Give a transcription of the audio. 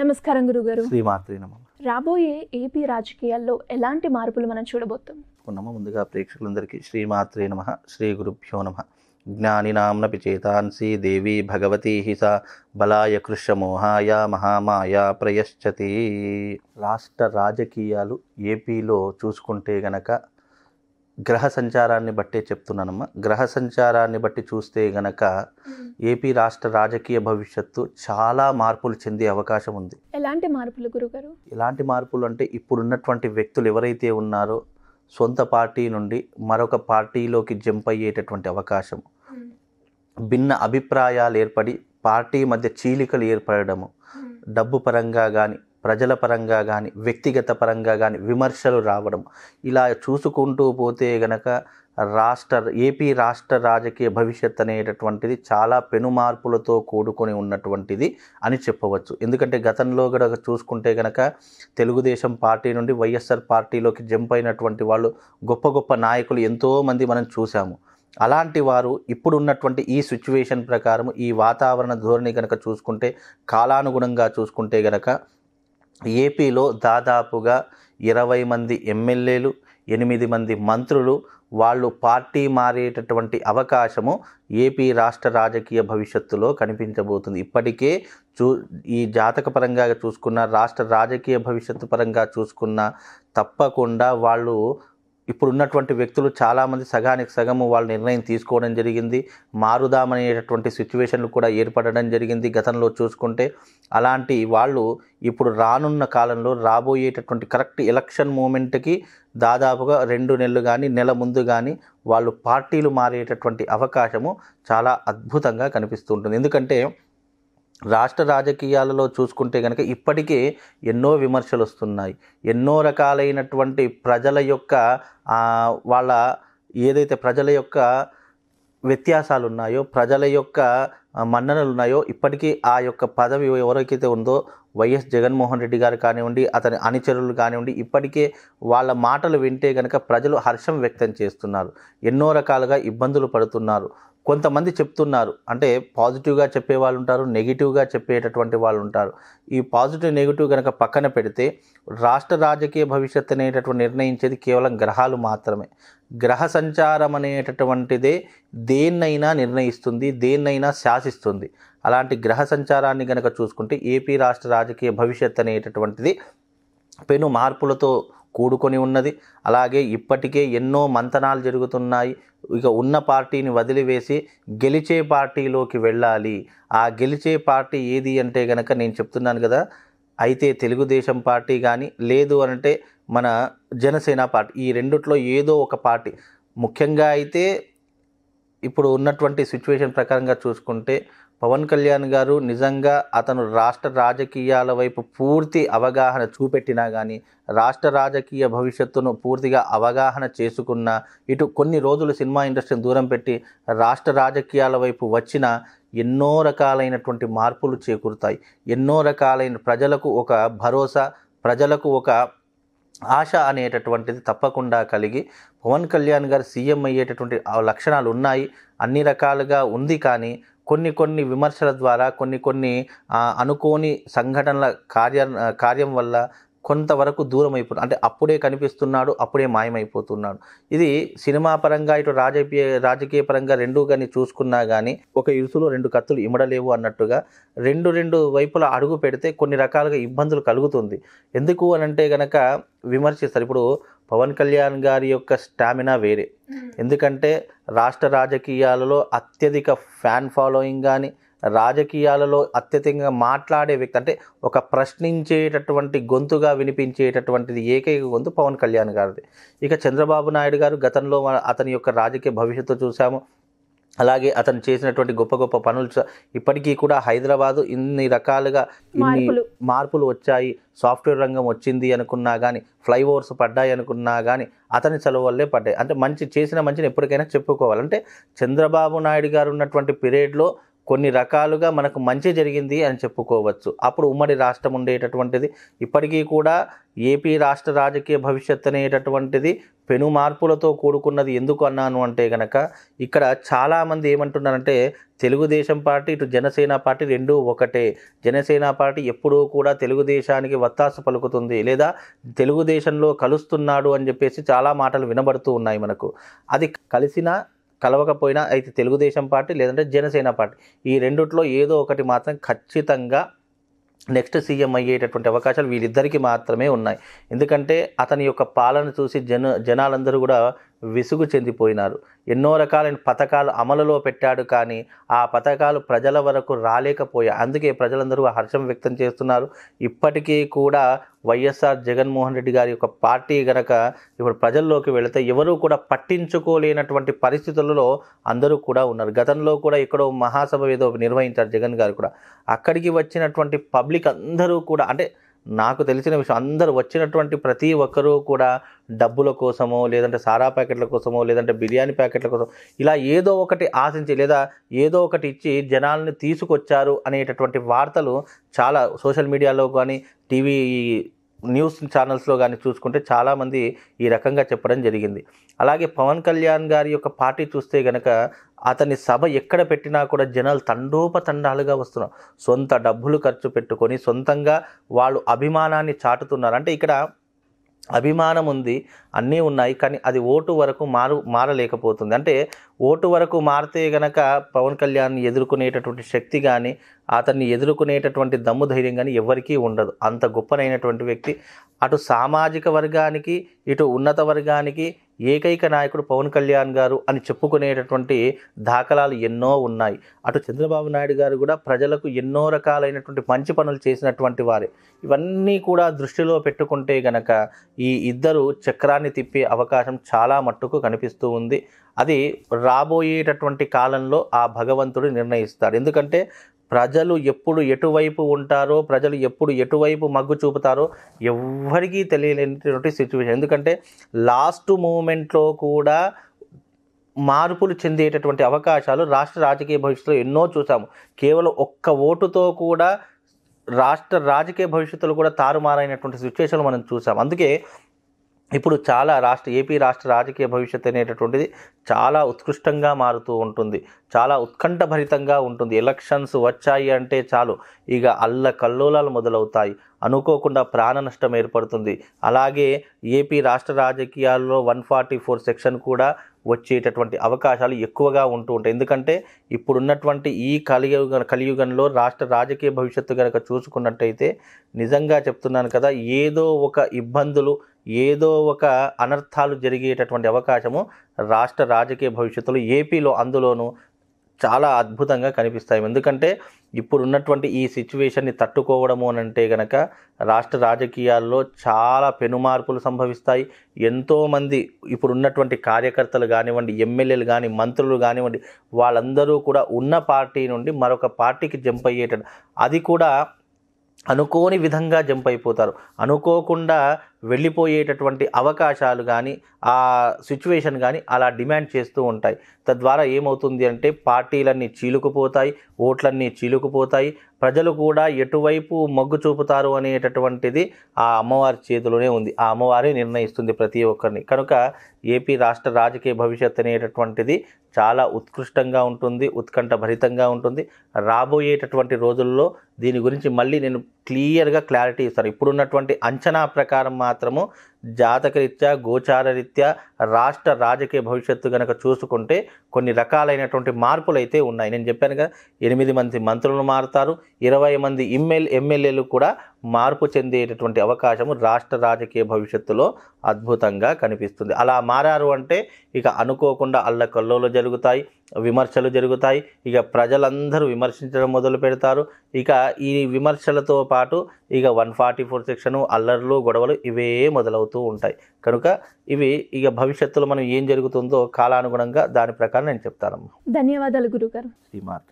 నమస్కారం గురుగారు. శ్రీమాత్రే నమః. రాబోయే ఏపీ రాజకీయాల్లో ఎలాంటి మార్పులు మనం చూడబోతాం? ముందుగా ప్రేక్షకులందరికీ శ్రీమాత్రే నమః, శ్రీ గురుభ్యో నమః. జ్ఞానినాంనపి చేతాంసి దేవి భగవతి సా బలాయ కృష్ణమోహాయ మహామాయ ప్రయశ్చతి. రాష్ట్ర రాజకీయాలు ఏపీలో చూసుకుంటే గనక గ్రహ సంచారాన్ని బట్టే చెప్తున్నానమ్మా. గ్రహ సంచారాన్ని బట్టి చూస్తే గనక ఏపీ రాష్ట్ర రాజకీయ భవిష్యత్తు చాలా మార్పులు చెందే అవకాశం ఉంది. ఎలాంటి మార్పులు గురుగారు? ఎలాంటి మార్పులు అంటే ఇప్పుడున్నటువంటి వ్యక్తులు ఎవరైతే ఉన్నారో సొంత పార్టీ నుండి మరొక పార్టీలోకి జంప్ అయ్యేటటువంటి అవకాశం, భిన్న అభిప్రాయాలు ఏర్పడి పార్టీ మధ్య చీలికలు ఏర్పడము, డబ్బు పరంగా కానీ ప్రజల పరంగా కానీ వ్యక్తిగత పరంగా కానీ విమర్శలు రావడం, ఇలా చూసుకుంటూ పోతే గనక ఏపీ రాష్ట్ర రాజకీయ భవిష్యత్ అనేటటువంటిది చాలా పెను మార్పులతో కూడుకొని ఉన్నటువంటిది అని చెప్పవచ్చు. ఎందుకంటే గతంలో కూడా చూసుకుంటే గనక తెలుగుదేశం పార్టీ నుండి వైఎస్ఆర్ పార్టీలోకి జంప్ అయినటువంటి వాళ్ళు గొప్ప గొప్ప నాయకులు ఎంతోమంది మనం చూసాము. అలాంటి వారు ఇప్పుడు ఉన్నటువంటి ఈ సిచ్యువేషన్ ప్రకారం ఈ వాతావరణ ధోరణి కనుక చూసుకుంటే కాలానుగుణంగా చూసుకుంటే గనక ఏపీలో దాదాపుగా 20 మంది ఎమ్మెల్యేలు, 8 మంది మంత్రులు వాళ్ళు పార్టీ మారేటటువంటి అవకాశము ఏపీ రాష్ట్ర రాజకీయ భవిష్యత్తులో కనిపించబోతుంది. ఇప్పటికే ఈ జాతక పరంగా చూసుకున్న, రాష్ట్ర రాజకీయ భవిష్యత్తు పరంగా చూసుకున్న తప్పకుండా వాళ్ళు ఇప్పుడు ఉన్నటువంటి వ్యక్తులు చాలామంది సగానికి సగము వాళ్ళు నిర్ణయం తీసుకోవడం జరిగింది. మారుదామనేటటువంటి సిచ్యువేషన్లు కూడా ఏర్పడడం జరిగింది గతంలో చూసుకుంటే. అలాంటి వాళ్ళు ఇప్పుడు రానున్న కాలంలో రాబోయేటటువంటి కరెక్ట్ ఎలక్షన్ మూమెంట్కి దాదాపుగా 2 నెలలు కానీ నెల ముందు కానీ వాళ్ళు పార్టీలు మారేటటువంటి అవకాశము చాలా అద్భుతంగా కనిపిస్తుంటుంది. ఎందుకంటే రాష్ట్ర రాజకీయాలలో చూసుకుంటే కనుక ఇప్పటికే ఎన్నో విమర్శలు వస్తున్నాయి. ఎన్నో రకాలైనటువంటి ప్రజల యొక్క వాళ్ళ ఏదైతే ప్రజల యొక్క వ్యత్యాసాలు ఉన్నాయో, ప్రజల యొక్క మన్ననలు ఉన్నాయో, ఇప్పటికీ ఆ యొక్క పదవి ఎవరికైతే ఉందో వైఎస్ జగన్మోహన్ రెడ్డి గారు కానివ్వండి, అతని అనుచరులు కానివ్వండి, ఇప్పటికే వాళ్ళ మాటలు వింటే కనుక ప్రజలు హర్షం వ్యక్తం చేస్తున్నారు. ఎన్నో రకాలుగా ఇబ్బందులు పడుతున్నారు. కొంతమంది చెప్తున్నారు, అంటే పాజిటివ్గా చెప్పే వాళ్ళు ఉంటారు, నెగిటివ్గా చెప్పేటటువంటి వాళ్ళు ఉంటారు. ఈ పాజిటివ్ నెగిటివ్ కనుక పక్కన పెడితే రాష్ట్ర రాజకీయ భవిష్యత్తు అనేటటువంటి నిర్ణయించేది కేవలం గ్రహాలు మాత్రమే. గ్రహ సంచారం అనేటటువంటిదే దేన్నైనా నిర్ణయిస్తుంది, దేన్నైనా శాసిస్తుంది. అలాంటి గ్రహ సంచారాన్ని కనుక చూసుకుంటే ఏపీ రాష్ట్ర రాజకీయ భవిష్యత్తు అనేటటువంటిది పెను మార్పులతో కూడుకొని ఉన్నది. అలాగే ఇప్పటికే ఎన్నో మంతనాలు జరుగుతున్నాయి. ఇక ఉన్న పార్టీని వదిలివేసి గెలిచే పార్టీలోకి వెళ్ళాలి. ఆ గెలిచే పార్టీ ఏది అంటే కనుక నేను చెప్తున్నాను కదా, అయితే తెలుగుదేశం పార్టీ కానీ, లేదు అంటే మన జనసేన పార్టీ, ఈ రెండిట్లో ఏదో ఒక పార్టీ. ముఖ్యంగా అయితే ఇప్పుడు ఉన్నటువంటి సిచ్యువేషన్ ప్రకారంగా చూసుకుంటే పవన్ కళ్యాణ్ గారు నిజంగా అతను రాష్ట్ర రాజకీయాల వైపు పూర్తి అవగాహన చూపెట్టినా కానీ, రాష్ట్ర రాజకీయ భవిష్యత్తును పూర్తిగా అవగాహన చేసుకున్న, ఇటు కొన్ని రోజులు సినిమా ఇండస్ట్రీని దూరం పెట్టి రాష్ట్ర రాజకీయాల వైపు వచ్చిన ఎన్నో రకాలైనటువంటి మార్పులు చేకూరుతాయి. ఎన్నో రకాలైన ప్రజలకు ఒక భరోసా, ప్రజలకు ఒక ఆశ అనేటటువంటిది తప్పకుండా కలిగి పవన్ కళ్యాణ్ గారు సీఎం అయ్యేటటువంటి లక్షణాలు ఉన్నాయి. అన్ని రకాలుగా ఉంది. కానీ కొన్ని విమర్శల ద్వారా కొన్ని అనుకోని సంఘటనల కార్యం వల్ల కొంతవరకు దూరం అయిపోతుంది. అంటే అప్పుడే కనిపిస్తున్నాడు, అప్పుడే మాయమైపోతున్నాడు. ఇది సినిమా పరంగా ఇటు రాజకీయ పరంగా రెండూ కానీ చూసుకున్నా కానీ ఒక ఇరుసులో 2 కత్తులు ఇమడలేవు అన్నట్టుగా రెండు వైపులా అడుగు పెడితే కొన్ని రకాలుగా ఇబ్బందులు కలుగుతుంది. ఎందుకు అని అంటే కనుక విమర్శిస్తారు. ఇప్పుడు పవన్ కళ్యాణ్ గారి యొక్క స్టామినా వేరే. ఎందుకంటే రాష్ట్ర రాజకీయాలలో అత్యధిక ఫ్యాన్ ఫాలోయింగ్ కానీ, రాజకీయాలలో అత్యధికంగా మాట్లాడే వ్యక్తి, అంటే ఒక ప్రశ్నించేటటువంటి గొంతుగా వినిపించేటటువంటిది ఏకైక గొంతు పవన్ కళ్యాణ్ గారిది. ఇక చంద్రబాబు నాయుడు గారు గతంలో అతని యొక్క రాజకీయ భవిష్యత్తు చూసాము. అలాగే అతను చేసినటువంటి గొప్ప పనులు ఇప్పటికీ కూడా హైదరాబాదు ఇన్ని రకాలుగా మార్పులు వచ్చాయి. సాఫ్ట్వేర్ రంగం వచ్చింది అనుకున్నా కానీ, ఫ్లైఓవర్స్ పడ్డాయి అనుకున్నా కానీ అతని చలువ వల్లే పడ్డాయి. అంటే చేసిన మంచిని ఎప్పటికైనా చెప్పుకోవాలి. అంటే చంద్రబాబు నాయుడు గారు ఉన్నటువంటి పీరియడ్లో కొన్ని రకాలుగా మనకు మంచి జరిగింది అని చెప్పుకోవచ్చు. అప్పుడు ఉమ్మడి రాష్ట్రం ఉండేటటువంటిది. ఇప్పటికీ కూడా ఏపీ రాష్ట్ర రాజకీయ భవిష్యత్ అనేటటువంటిది పెను మార్పులతో కూడుకున్నది. ఎందుకు అన్నాను అంటే గనక ఇక్కడ చాలామంది ఏమంటున్నారంటే తెలుగుదేశం పార్టీ ఇటు జనసేన పార్టీ రెండూ ఒకటే. జనసేన పార్టీ ఎప్పుడూ కూడా తెలుగుదేశానికి వత్తాసు పలుకుతుంది, లేదా తెలుగుదేశంలో కలుస్తున్నాడు అని చెప్పేసి చాలా మాటలు వినబడుతూ ఉన్నాయి మనకు. అది కలిసినా కలవకపోయినా అయితే తెలుగుదేశం పార్టీ లేదంటే జనసేన పార్టీ ఈ రెండిట్లో ఏదో ఒకటి మాత్రం ఖచ్చితంగా నెక్స్ట్ సీఎం అయ్యేటటువంటి అవకాశాలు వీళ్ళిద్దరికీ మాత్రమే ఉన్నాయి. ఎందుకంటే అతని యొక్క పాలన చూసి జనాలందరూ కూడా విసుగు చెందిపోయినారు. ఎన్నో రకాలైన పథకాలు అమలులో పెట్టాడు, కానీ ఆ పథకాలు ప్రజల వరకు రాలేకపోయాయి. అందుకే ప్రజలందరూ హర్షం వ్యక్తం చేస్తున్నారు. ఇప్పటికీ కూడా వైఎస్ఆర్ జగన్మోహన్ రెడ్డి గారి యొక్క పార్టీ గనక ఇప్పుడు ప్రజల్లోకి వెళితే ఎవరూ కూడా పట్టించుకోలేనటువంటి పరిస్థితులలో అందరూ కూడా ఉన్నారు. గతంలో కూడా ఎక్కడో మహాసభ ఏదో నిర్వహించారు జగన్ గారు కూడా. అక్కడికి వచ్చినటువంటి పబ్లిక్ అందరూ కూడా, అంటే నాకు తెలిసిన విషయం, అందరూ వచ్చినటువంటి ప్రతి ఒక్కరూ కూడా డబ్బుల కోసమో లేదంటే సారా ప్యాకెట్ల కోసమో లేదంటే బిర్యానీ ప్యాకెట్ల కోసం ఇలా ఏదో ఒకటి ఆశించి లేదా ఏదో ఒకటి ఇచ్చి జనాల్ని తీసుకొచ్చారు అనేటటువంటి వార్తలు చాలా సోషల్ మీడియాలో కానీ టీవీ న్యూస్ ఛానల్స్లో కానీ చూసుకుంటే చాలామంది ఈ రకంగా చెప్పడం జరిగింది. అలాగే పవన్ కళ్యాణ్ గారి యొక్క పార్టీ చూస్తే గనక అతని సభ ఎక్కడ పెట్టినా కూడా జనాలు తండోపతండాలుగా వస్తున్నారు. సొంత డబ్బులు ఖర్చు పెట్టుకొని సొంతంగా వాళ్ళు అభిమానాన్ని చాటుతున్నారు. అంటే ఇక్కడ అభిమానం ఉంది, అన్నీ ఉన్నాయి, కానీ అది ఓటు వరకు మారలేకపోతుంది. అంటే ఓటు వరకు మారితే గనక పవన్ కళ్యాణ్ ఎదుర్కొనేటటువంటి శక్తి కానీ అతన్ని ఎదుర్కొనేటటువంటి దమ్ము ధైర్యం కానీ ఎవరికీ ఉండదు. అంత గొప్పనైనటువంటి వ్యక్తి. అటు సామాజిక వర్గానికి ఇటు ఉన్నత వర్గానికి ఏకైక నాయకుడు పవన్ కళ్యాణ్ గారు అని చెప్పుకునేటటువంటి దాఖలాలు ఎన్నో ఉన్నాయి. అటు చంద్రబాబు నాయుడు గారు కూడా ప్రజలకు ఎన్నో రకాలైనటువంటి మంచి పనులు చేసినటువంటి వారే. ఇవన్నీ కూడా దృష్టిలో పెట్టుకుంటే గనక ఈ ఇద్దరు చక్రాన్ని తిప్పే అవకాశం చాలా మట్టుకు కనిపిస్తూ ఉంది. అది రాబోయేటటువంటి కాలంలో ఆ భగవంతుడు నిర్ణయిస్తాడు. ఎందుకంటే ప్రజలు ఎప్పుడు ఎటువైపు ఉంటారో, ప్రజలు ఎప్పుడు ఎటువైపు మగ్గు చూపుతారో ఎవ్వరికీ తెలియలేనటువంటి సిచ్యువేషన్. ఎందుకంటే లాస్ట్ మూమెంట్లో కూడా మార్పులు చెందేటటువంటి అవకాశాలు రాష్ట్ర రాజకీయ భవిష్యత్తులో ఎన్నో చూసాము. కేవలం ఒక్క ఓటుతో కూడా రాష్ట్ర రాజకీయ భవిష్యత్తులో కూడా తారుమారైనటువంటి సిచ్యువేషన్లు మనం చూసాం. అందుకే ఇప్పుడు చాలా ఏపీ రాష్ట్ర రాజకీయ భవిష్యత్తు అనేటటువంటిది చాలా ఉత్కృష్టంగా మారుతూ ఉంటుంది, చాలా ఉత్కంఠభరితంగా ఉంటుంది. ఎలక్షన్స్ వచ్చాయి అంటే చాలు ఇక అల్లకల్లోలాలు మొదలవుతాయి, అనుకోకుండా ప్రాణ నష్టం ఏర్పడుతుంది. అలాగే ఏపీ రాష్ట్ర రాజకీయాల్లో 144 సెక్షన్ కూడా వచ్చేటటువంటి అవకాశాలు ఎక్కువగా ఉంటూ ఉంటాయి. ఎందుకంటే ఇప్పుడున్నటువంటి ఈ కలియుగంలో రాష్ట్ర రాజకీయ భవిష్యత్తు కనుక చూసుకున్నట్టయితే నిజంగా చెప్తున్నాను కదా, ఏదో ఒక ఇబ్బందులు ఏదో ఒక అనర్థాలు జరిగేటటువంటి అవకాశము రాష్ట్ర రాజకీయ భవిష్యత్తులో ఏపీలో అందులోనూ చాలా అద్భుతంగా కనిపిస్తాయి. ఎందుకంటే ఇప్పుడున్నటువంటి ఈ సిచ్యువేషన్ని తట్టుకోవడము అని అంటే కనుక రాష్ట్ర రాజకీయాల్లో చాలా పెనుమార్పులు సంభవిస్తాయి. ఎంతోమంది ఇప్పుడున్నటువంటి కార్యకర్తలు కానివ్వండి, ఎమ్మెల్యేలు కానీ మంత్రులు కానివ్వండి, వాళ్ళందరూ కూడా ఉన్న పార్టీ నుండి మరొక పార్టీకి జంప్ అయ్యేటట్టు, అది కూడా అనుకోని విధంగా జంప్ అయిపోతారు. అనుకోకుండా వెళ్ళిపోయేటటువంటి అవకాశాలు కానీ ఆ సిచ్యువేషన్ కానీ అలా డిమాండ్ చేస్తూ ఉంటాయి. తద్వారా ఏమవుతుంది అంటే పార్టీలన్నీ చీలుకుపోతాయి, ఓట్లన్నీ చీలుకుపోతాయి, ప్రజలు కూడా ఎటువైపు మొగ్గు చూపుతారు అనేటటువంటిది ఆ అమ్మవారి చేతిలోనే ఉంది. ఆ అమ్మవారే నిర్ణయిస్తుంది ప్రతి ఒక్కరిని. కనుక ఏపీ రాష్ట్ర రాజకీయ భవిష్యత్తు అనేటటువంటిది చాలా ఉత్కృష్టంగా ఉంటుంది, ఉత్కంఠభరితంగా ఉంటుంది. రాబోయేటటువంటి రోజుల్లో దీని గురించి మళ్ళీ నేను క్లియర్గా క్లారిటీ ఇస్తాను. ఇప్పుడున్నటువంటి అంచనా ప్రకారం మాత్రము జాతకరీత్యా గోచారరీత్యా రాష్ట్ర రాజకీయ భవిష్యత్తు కనుక చూసుకుంటే కొన్ని రకాలైనటువంటి మార్పులు అయితే ఉన్నాయి. నేను చెప్పాను కదా, 8 మంది మంత్రులు మారుతారు, 20 మంది ఎమ్మెల్యేలు కూడా మార్పు చెందేటటువంటి అవకాశము రాష్ట్ర రాజకీయ భవిష్యత్తులో అద్భుతంగా కనిపిస్తుంది. అలా మారారు అంటే ఇక అనుకోకుండా అల్లకల్లోలు జరుగుతాయి, విమర్శలు జరుగుతాయి, ఇక ప్రజలందరూ విమర్శించడం మొదలు పెడతారు. ఇక ఈ విమర్శలతో పాటు ఇక 144 సెక్షను, అల్లర్లు, గొడవలు ఇవే మొదలవుతూ ఉంటాయి. కనుక ఇవి ఇక భవిష్యత్తులో మనం ఏం జరుగుతుందో కాలానుగుణంగా దాని ప్రకారం నేను చెప్తానమ్మా. ధన్యవాదాలు గురుగారు. శ్రీమాత్.